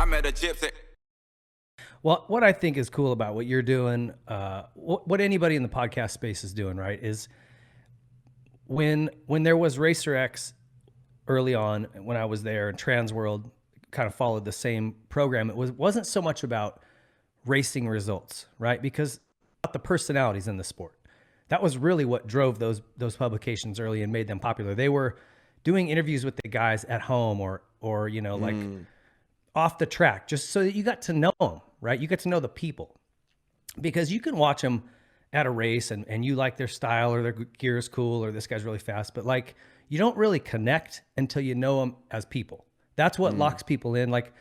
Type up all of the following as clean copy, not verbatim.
I met a gypsy. Well, what I think is cool about what you're doing, what anybody in the podcast space is doing, right, is when there was Racer X early on, when I was there, and Trans World kind of followed the same program, wasn't so much about racing results, right? Because about the personalities in the sport. That was really what drove those publications early and made them popular. They were doing interviews with the guys at home or like off the track, just so that you got to know them, right? You get to know the people, because you can watch them at a race and you like their style or their gear is cool or this guy's really fast, but like you don't really connect until you know them as people. That's what locks people in. Like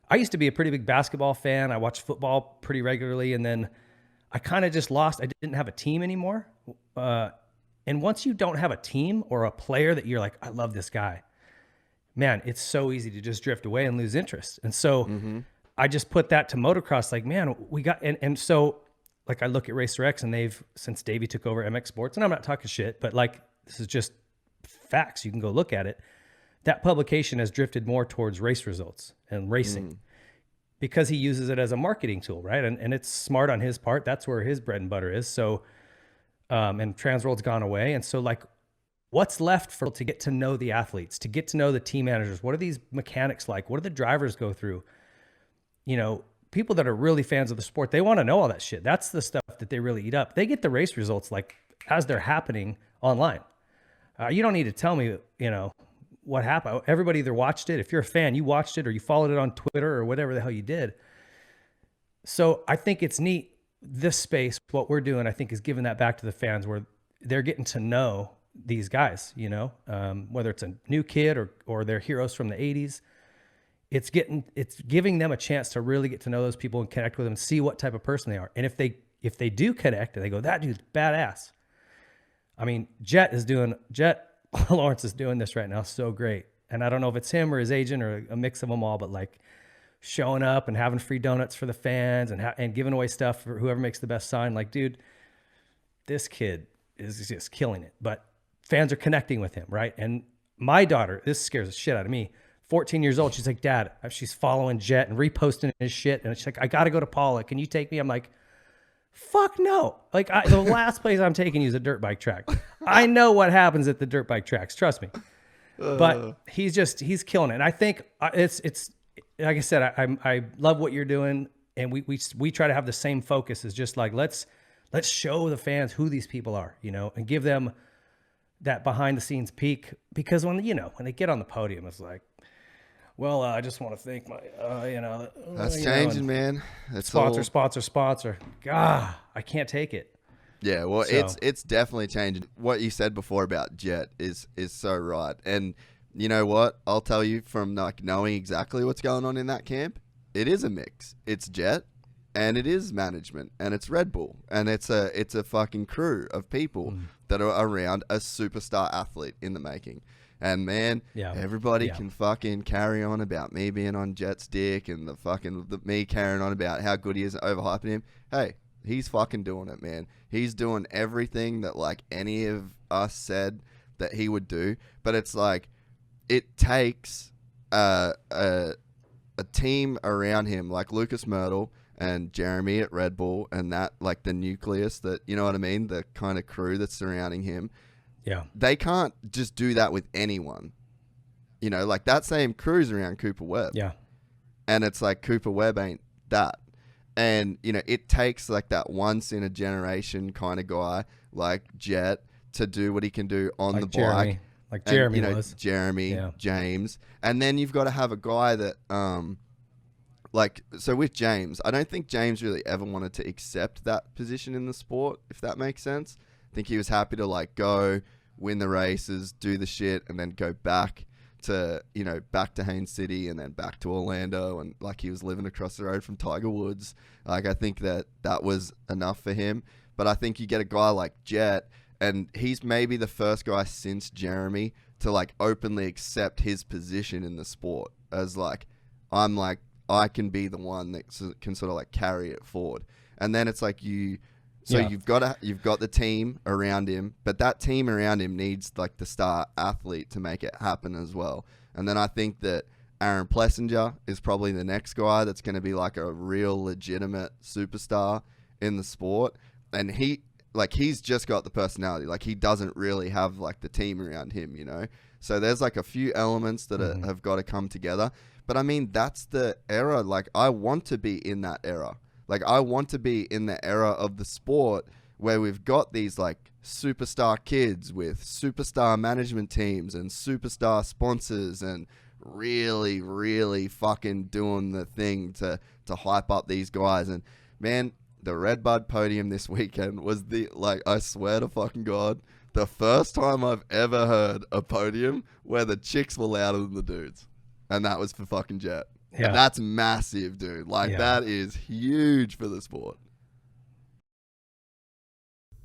I used to be a pretty big basketball fan. I watched football pretty regularly, and then I kind of just lost. I didn't have a team anymore. And once you don't have a team or a player that you're like, I love this guy, man, it's so easy to just drift away and lose interest. And so I just put that to motocross. Like, man, we got, and so like I look at Racer X, and they've, since Davey took over MX Sports, and I'm not talking shit, but like, this is just facts. You can go look at it. That publication has drifted more towards race results and racing because he uses it as a marketing tool, right? And it's smart on his part. That's where his bread and butter is. So, and Transworld's gone away. And so like, what's left for to get to know the athletes, to get to know the team managers? What are these mechanics like? What do the drivers go through? You know, people that are really fans of the sport, they want to know all that shit. That's the stuff that they really eat up. They get the race results like as they're happening online. You don't need to tell me, you know, what happened. Everybody either watched it. If you're a fan, you watched it or you followed it on Twitter or whatever the hell you did. So I think it's neat. This space, what we're doing, I think, is giving that back to the fans, where they're getting to know these guys, you know, whether it's a new kid or they're heroes from the 80s. It's giving them a chance to really get to know those people and connect with them and see what type of person they are. And if they do connect and they go, that dude's badass. I mean, Jett Lawrence is doing this right now so great. And I don't know if it's him or his agent or a mix of them all, but like showing up and having free donuts for the fans and giving away stuff for whoever makes the best sign. Like, dude, this kid is just killing it. But fans are connecting with him, right? And my daughter, this scares the shit out of me, 14 years old, she's like, Dad, she's following Jett and reposting his shit. And she's like, I got to go to Paula. Can you take me? I'm like, fuck no. Like the last place I'm taking you is a dirt bike track. I know what happens at the dirt bike tracks. Trust me. But he's killing it. And I think it's like I said, I love what you're doing. And we try to have the same focus as just like, let's show the fans who these people are, you know, and give them that behind the scenes peek, because when they get on the podium, it's like, well, I just want to thank my, that's changing, man. That's sponsor. God, I can't take it. Yeah, well, so it's definitely changing. What you said before about Jett is so right. And you know what? I'll tell you from like knowing exactly what's going on in that camp, it is a mix. It's Jett, and it is management, and it's Red Bull, and it's a fucking crew of people that are around a superstar athlete in the making. And man, everybody can fucking carry on about me being on Jett's dick and me carrying on about how good he is, overhyping him. Hey, he's fucking doing it, man. He's doing everything that like any of us said that he would do. But it's like, it takes a team around him like Lucas Myrtle and Jeremy at Red Bull, and that like the nucleus that, you know what I mean? The kind of crew that's surrounding him. Yeah. They can't just do that with anyone. You know, like that same crew's around Cooper Webb. Yeah. And it's like Cooper Webb ain't that. And, you know, it takes like that once in a generation kind of guy like Jett to do what he can do on like the Jeremy. bike. Like Jeremy, and, was. Jeremy, James. And then you've got to have a guy that, so with James, I don't think James really ever wanted to accept that position in the sport, if that makes sense. I think he was happy to like go win the races, do the shit, and then go back to Haines City and then back to Orlando, and like he was living across the road from Tiger Woods. Like I think that was enough for him. But I think you get a guy like Jett, and he's maybe the first guy since Jeremy to like openly accept his position in the sport as like, I'm like, I can be the one that can sort of like carry it forward. And then it's like you've got the team around him, but that team around him needs like the star athlete to make it happen as well. And then I think that Aaron Plessinger is probably the next guy that's going to be like a real legitimate superstar in the sport. And he's just got the personality. Like, he doesn't really have like the team around him, you know? So there's like a few elements that have got to come together. But I mean, that's the era. Like, I want to be in that era. Like, I want to be in the era of the sport where we've got these like superstar kids with superstar management teams and superstar sponsors and really, really fucking doing the thing to hype up these guys. And man, the Redbud podium this weekend was I swear to fucking God, the first time I've ever heard a podium where the chicks were louder than the dudes. And that was for fucking Jett. Yeah. And that's massive, dude. Like, that is huge for the sport.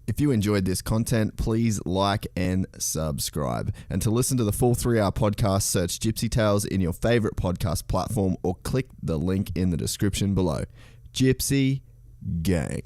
If you enjoyed this content, please like and subscribe. And to listen to the full 3-hour podcast, search Gypsy Tales in your favorite podcast platform or click the link in the description below. Gypsy Gang.